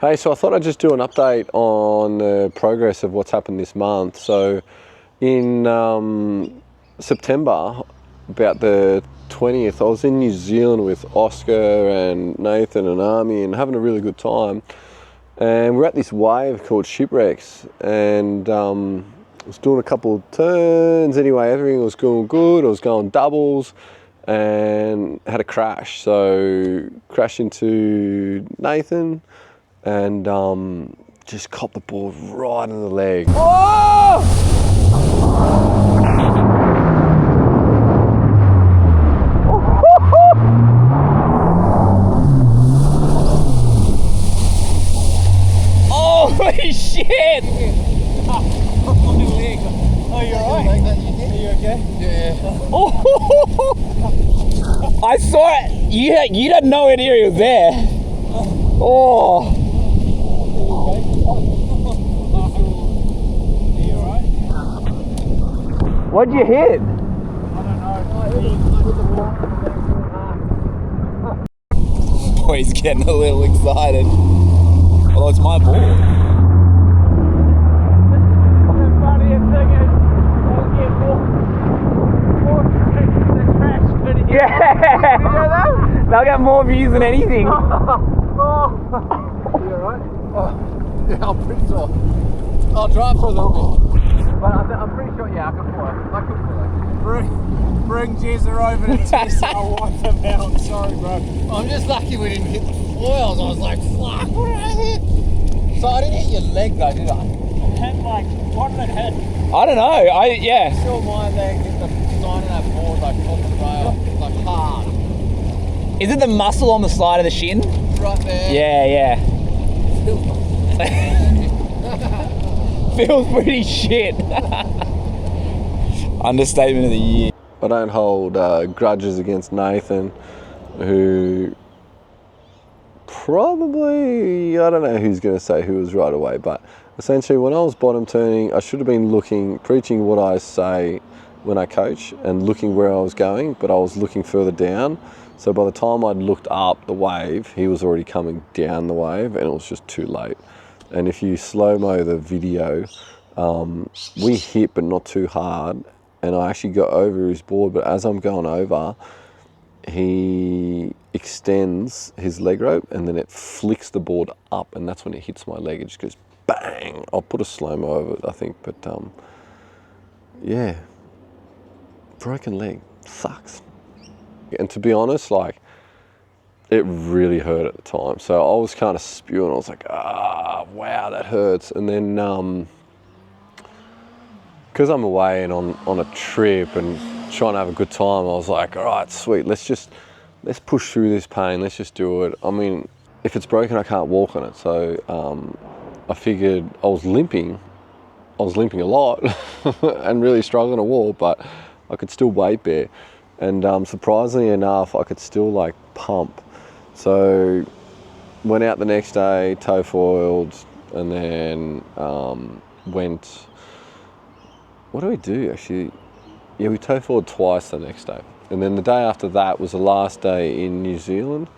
Hey, so I thought I'd just do an update on the progress of what's happened this month. So in September, about the 20th, I was in New Zealand with Oscar and Nathan and Army and having a really good time. And we're at this wave called Shipwrecks, and I was doing a couple of turns. Anyway, everything was going good. I was going doubles and had a crash. So crashed into Nathan and just copped the board right in the leg. Holy shit! My leg. Oh, you're alright? Are you okay? Yeah. I saw it. You had no idea he was there. Oh. Are you alright? What'd you hit? I don't know. Boy, he's getting a little excited. Although it's my ball. Yeah! They'll get more views than anything. You alright? Yeah, I'm pretty sure. I'll drive for a little bit. But I'm pretty sure, yeah, I can pull it. I can pull it. Bring Jezza over to test. I'll wipe them out. Sorry, bro. I'm just lucky we didn't hit the foils. I was like, fuck, what did I hit? So I didn't hit your leg though, did I? Hit like, what did it hit? I don't know. Yeah. Still my leg hit the side of that board, like off the rail, like hard. Is it the muscle on the side of the shin? Right there. Yeah. Feels pretty shit. Understatement of the year. I don't hold grudges against Nathan, who probably, I don't know who's going to say who was right away, but essentially when I was bottom turning, I should have been preaching what I say when I coach and looking where I was going, but I was looking further down. So by the time I'd looked up the wave, he was already coming down the wave and it was just too late. And if you slow-mo the video, we hit but not too hard, and I actually got over his board, but as I'm going over, he extends his leg rope and then it flicks the board up, and that's when it hits my leg. It just goes bang. I'll put a slow-mo over it, I think, but yeah, broken leg sucks. And to be honest, like, it really hurt at the time. So I was kind of spewing. I was like, wow, that hurts. And then because I'm away and on a trip and trying to have a good time, I was like, all right, sweet, let's push through this pain. Let's just do it. I mean, if it's broken, I can't walk on it. So I figured I was limping a lot and really struggling to walk, but I could still weight bear. And surprisingly enough, I could still like pump. So went out the next day, toe foiled, and then went, what do we do actually? Yeah, we toe foiled twice the next day. And then the day after that was the last day in New Zealand.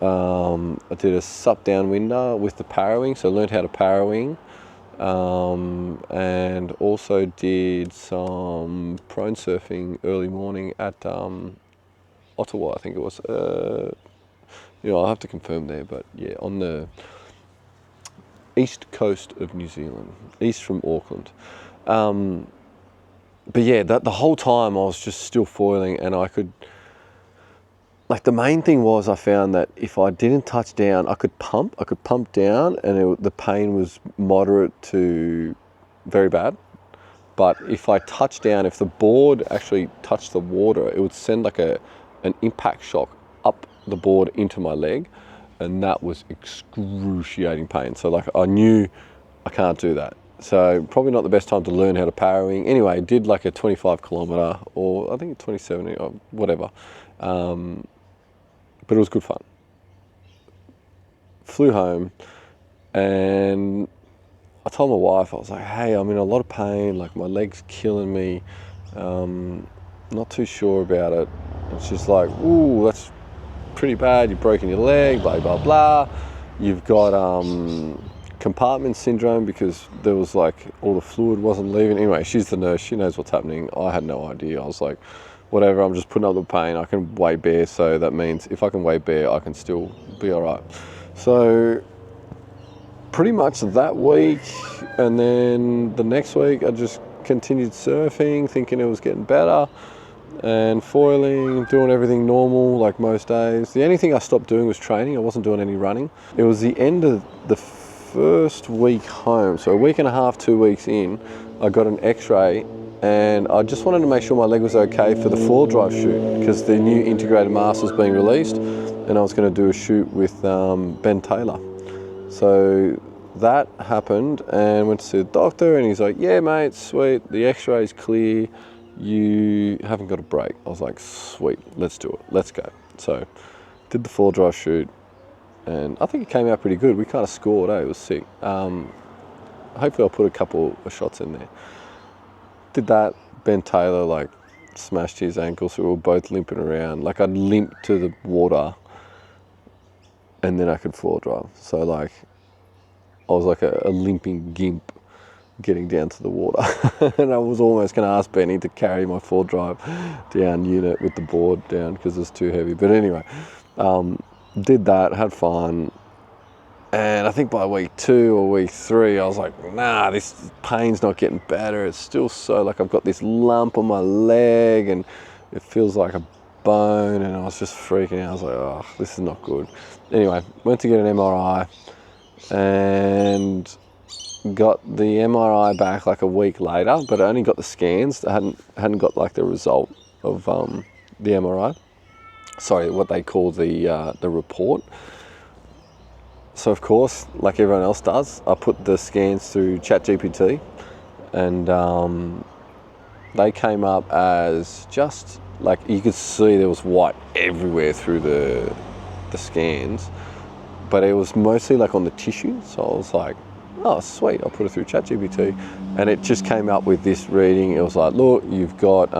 I did a sup down winder with the Parawing, so I learned how to Parawing. And also did some prone surfing early morning at Ottawa, I think it was. I'll have to confirm there, but yeah, on the east coast of New Zealand, east from Auckland. But yeah, the whole time I was just still foiling, and I could, like, the main thing was I found that if I didn't touch down, I could pump down, and the pain was moderate to very bad. But if I touched down, if the board actually touched the water, it would send like an impact shock up the board into my leg, and that was excruciating pain. So like, I knew I can't do that. So probably not the best time to learn how to Parawing. Anyway, I did like a 25 kilometre, or I think a 27 or whatever. But it was good fun. Flew home, and I told my wife, I was like, hey, I'm in a lot of pain, like my leg's killing me, not too sure about it. And she's like, ooh, that's pretty bad, you've broken your leg, blah, blah, blah. You've got compartment syndrome because there was like all the fluid wasn't leaving. Anyway, she's the nurse. She knows what's happening. I had no idea. I was like, whatever, I'm just putting up the pain. I can weigh bare, so that means if I can weigh bare, I can still be all right. So pretty much that week, and then the next week, I just continued surfing, thinking it was getting better, and foiling, doing everything normal like most days. The only thing I stopped doing was training. I wasn't doing any running. It was the end of the first week home, so a week and a half, 2 weeks in, I got an x-ray, and I just wanted to make sure my leg was okay for the foil drive shoot, because the new integrated mask was being released, and I was going to do a shoot with Ben Taylor. So that happened, and went to see the doctor, and he's like, yeah mate, sweet, the x-ray's clear, you haven't got a break. I was like, sweet, let's do it, let's go. So did the foil drive shoot, and I think it came out pretty good. We kind of scored, it was sick. Hopefully I'll put a couple of shots in there. Did that. Ben Taylor like smashed his ankle, so we were both limping around. Like I'd limp to the water and then I could foil drive. So like I was like a limping gimp getting down to the water. And I was almost going to ask Benny to carry my foil drive down unit with the board down because it was too heavy. But anyway, did that, had fun. And I think by week 2 or week 3, I was like, nah, this pain's not getting better. It's still so, like I've got this lump on my leg and it feels like a bone, and I was just freaking out. I was like, oh, this is not good. Anyway, went to get an MRI and got the MRI back like a week later, but I only got the scans. I hadn't got like the result of the MRI. Sorry, what they call the report. So of course, like everyone else does, I put the scans through ChatGPT, and they came up as just like, you could see there was white everywhere through the scans, but it was mostly like on the tissue. So I was like, oh sweet, I'll put it through ChatGPT, and it just came up with this reading. It was like, look, you've got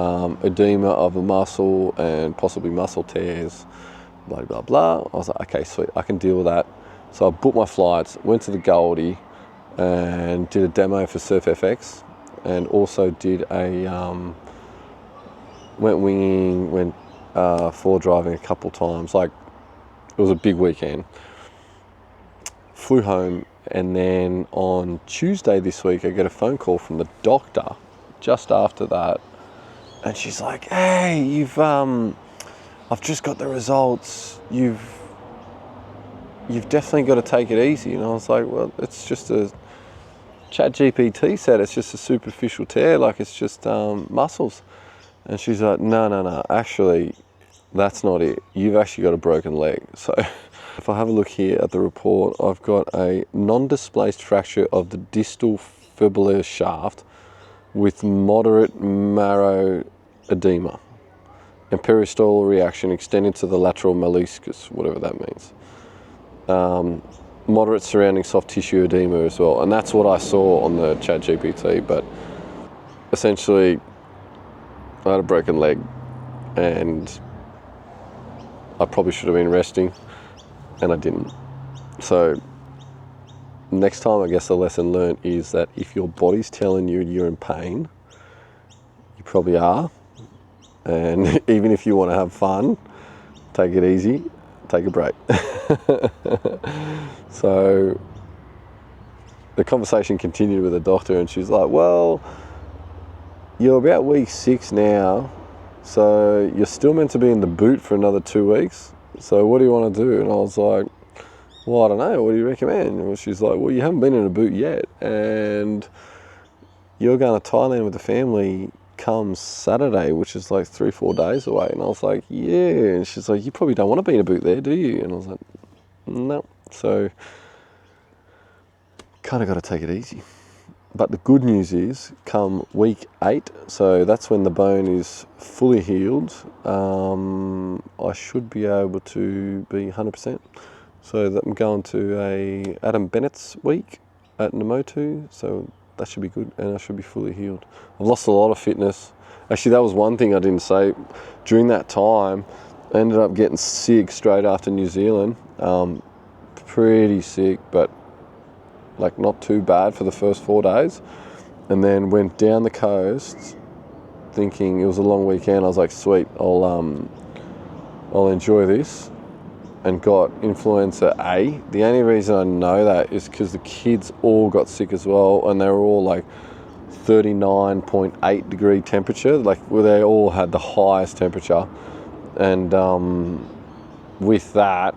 edema of the muscle and possibly muscle tears, blah blah blah. I was like, okay, sweet, I can deal with that. So I booked my flights, went to the Goldie and did a demo for SurfFX, and also did a, went winging, went foil driving a couple times. Like, it was a big weekend. Flew home, and then on Tuesday this week, I get a phone call from the doctor just after that. And she's like, hey, I've just got the results. You've definitely got to take it easy. And I was like, well, it's just a, ChatGPT said it's just a superficial tear, like it's just muscles. And she's like, no, actually, that's not it. You've actually got a broken leg. So if I have a look here at the report, I've got a non-displaced fracture of the distal fibular shaft with moderate marrow edema and peristitial reaction extending to the lateral meniscus, whatever that means. Moderate surrounding soft tissue edema as well, and that's what I saw on the ChatGPT. But essentially, I had a broken leg, and I probably should have been resting, and I didn't. So next time, I guess the lesson learned is that if your body's telling you you're in pain, you probably are, and even if you want to have fun, take it easy, take a break. So the conversation continued with the doctor, and she's like, well, you're about week 6 now, so you're still meant to be in the boot for another 2 weeks. So what do you want to do? And I was like, well, I don't know, what do you recommend? And she's like, well, you haven't been in a boot yet, and you're going to Thailand with the family come Saturday, which is like 3-4 days away. And I was like, yeah. And she's like, you probably don't want to be in a boot there, do you? And I was like, no. So kind of got to take it easy. But the good news is, come week 8, so that's when the bone is fully healed, I should be able to be 100%. So that I'm going to a Adam Bennett's week at Namotu, so that should be good, and I should be fully healed. I've lost a lot of fitness. Actually, that was one thing I didn't say. During that time, I ended up getting sick straight after New Zealand. pretty sick, but like not too bad for the first 4 days. And then went down the coast thinking it was a long weekend. I was like, sweet, I'll enjoy this, and got influenza A. The only reason I know that is because the kids all got sick as well, and they were all like 39.8 degree temperature, like where they all had the highest temperature. And with that,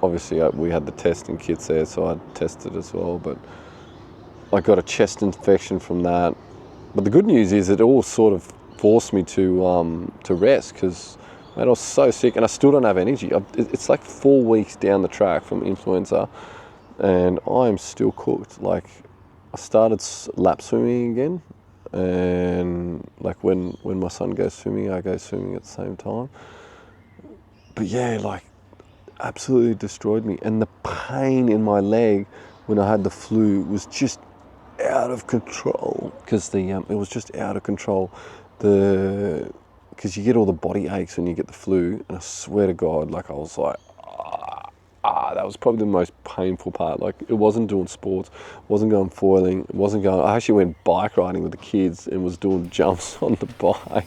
obviously we had the testing kits there, so I tested as well, but I got a chest infection from that. But the good news is it all sort of forced me to rest, because I was so sick and I still don't have energy. It's like 4 weeks down the track from influenza and I'm still cooked. Like, I started lap swimming again, and like when my son goes swimming, I go swimming at the same time. But yeah, like, absolutely destroyed me. And the pain in my leg when I had the flu was just out of control, because it was just out of control. Because you get all the body aches when you get the flu, and I swear to God, like, I was like, that was probably the most painful part. Like, it wasn't doing sports, wasn't going foiling, I actually went bike riding with the kids and was doing jumps on the bike.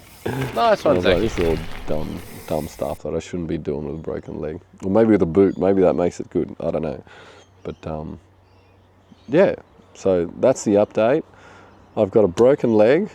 Nice one, Zach. Like, this is all dumb stuff that I shouldn't be doing with a broken leg. Or maybe with a boot, maybe that makes it good, I don't know. But yeah, so that's the update. I've got a broken leg